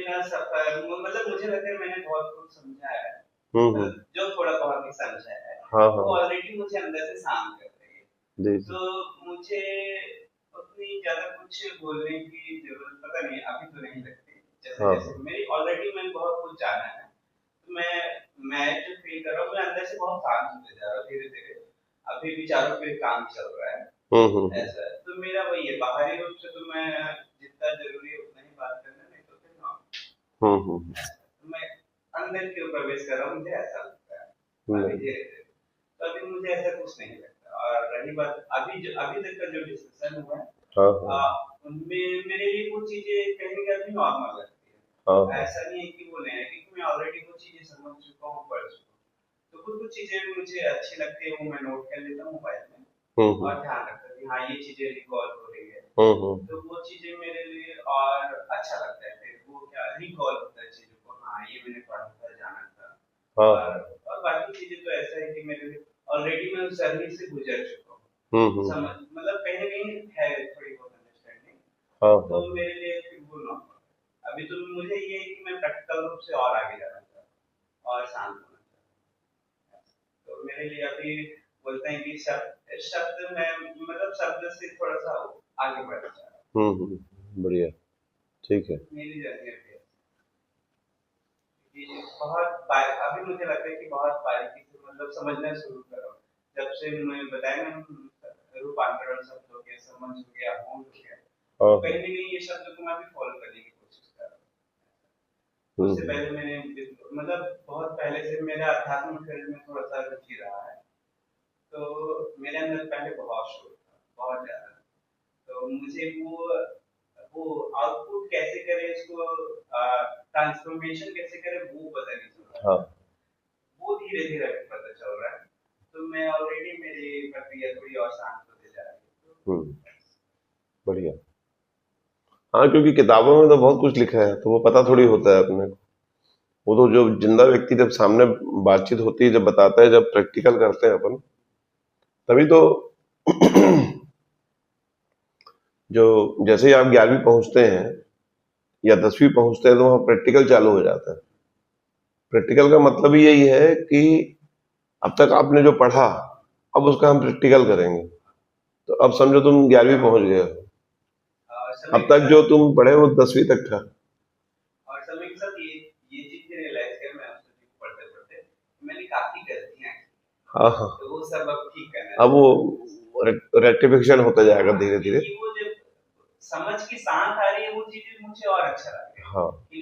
मेरा सफर मतलब मुझे लगता है मैंने बहुत कुछ समझा है, हम्म। जो थोड़ा बहुत ही समझा है हाँ वो हाँ। ऑलरेडी मुझे अंदर से शांत कर रही है। जी जी। तो मुझे उतनी ज्यादा कुछ बोलने की जरूरत पता नहीं अभी तो नहीं लगती। जैसे हाँ जैसे हाँ। मेरी ऑलरेडी मैंने बहुत कुछ जाना है, तो मैं जो फील कर रहा हूँ मैं अंदर से बहुत शांत होते जा रहा हूँ धीरे धीरे। अभी विचारों पे काम चल रहा है, हम्म। ऐसा है। तो मेरा वही है, बाहरी रूप से तो मैं जितना जरूरी है उतना ही बात करना, नहीं तो फिर हम्म। तो मैं अंदर क्यों प्रवेश कर रहा हूँ मुझे ऐसा लगता है अभी नहीं। धीरे धीरे। तो अभी मुझे ऐसा कुछ नहीं लगता। और रही बात अभी तक का जो डिस्कशन हुआ है, हाँ हाँ। उनमें मेरे लिए वो चीजें कहीं ना कहीं नॉर्मल लगती हाँ है। हाँ। ऐसा नहीं है कि वो नहीं है, क्योंकि मैं ऑलरेडी वो चीजें समझ चुका हूँ, पढ़ चुका हूँ। तो कुछ कुछ चीजें मुझे अच्छी लगती है वो मैं नोट कर लेता हूँ मोबाइल में, हम्म। और ध्यान रखता हूँ कि हाँ ये चीजें रिकॉल हो रही है। हम्म। तो वो चीजें मेरे लिए और अच्छा लगता है, फिर वो क्या रिकॉल होता है चीजों को, हाँ ये मैंने पढ़ा था जाना था। हाँ और हाँ। बाकी चीजें तो ऐसा है कि मेरे लिए ऑलरेडी मैं उस जर्नी से गुजर चुका हूँ। हम्म। समझ मतलब कहीं ना कहीं है थोड़ी बहुत अंडरस्टैंडिंग। हाँ तो हाँ। मेरे लिए फिर वो नॉर्मल है। अभी तो मुझे ये है कि मैं प्रैक्टिकल रूप से और आगे जाना चाहता हूँ और शांत होना चाहता हूँ। तो मेरे लिए अभी बोलते हैं कि शब्द शब्द में मतलब शब्द से थोड़ा सा आगे बढ़ना चाह रहा बढ़िया। ठीक है। हूँ मेरी जर्नी अभी है। कि अभी मुझे लगता है कि बहुत बारीकी से मतलब समझना शुरू कर रहा हूँ। जब से मैं बताया ना रूपांतरण शब्द हो गया, समझ हो गया, होंद हो गया, हाँ तो हाँ। कहीं ना कहीं ये शब्द को मैं भी फॉलो करने की कोशिश कर रहा हूँ। उससे हम्म। पहले मैंने मतलब बहुत पहले से मेरा अध्यात्म फील्ड में थोड़ा सा रुचि रहा है। तो मेरे अंदर पहले बहुत शोर था, बहुत ज्यादा। तो मुझे वो आउटपुट कैसे करें इसको, ट्रांसफॉर्मेशन कैसे करें वो पता नहीं चल रहा हाँ। था। वो धीरे धीरे अभी पता चल रहा है। तो मैं ऑलरेडी मेरी प्रक्रिया थोड़ी और शांत होते जा रही है। हम्म। बढ़िया। हाँ, क्योंकि किताबों में तो बहुत कुछ लिखा है तो वो पता थोड़ी होता है अपने को। वो तो जो जिंदा व्यक्ति जब सामने बातचीत होती है, जब बताता है, जब प्रैक्टिकल करते हैं अपन, तभी तो जो जैसे ही आप 11वीं पहुंचते हैं या 10वीं पहुंचते हैं तो वहाँ प्रैक्टिकल चालू हो जाता है। प्रैक्टिकल का मतलब ही यही है कि अब तक आपने जो पढ़ा, अब उसका हम प्रैक्टिकल करेंगे। तो अब समझो तुम 11वीं पहुंच गए हो, समय अब के तक साथ जो तुम पढ़े वो 10वीं तक था। और समय के साथ ये चीज भी रियलाइज किया मैं उस चीज को पढ़ते पढ़ते, मैंने काफी गलतियां की। हाँ हाँ। तो वो सब अब ठीक करना अब वो चाहता हूँ। रेक्टिफिकेशन होता जाएगा हाँ, धीरे धीरे। क्योंकि वो जब समझ के साथ आ रही है वो चीजें मुझे और अच्छा लगता है हाँ। कि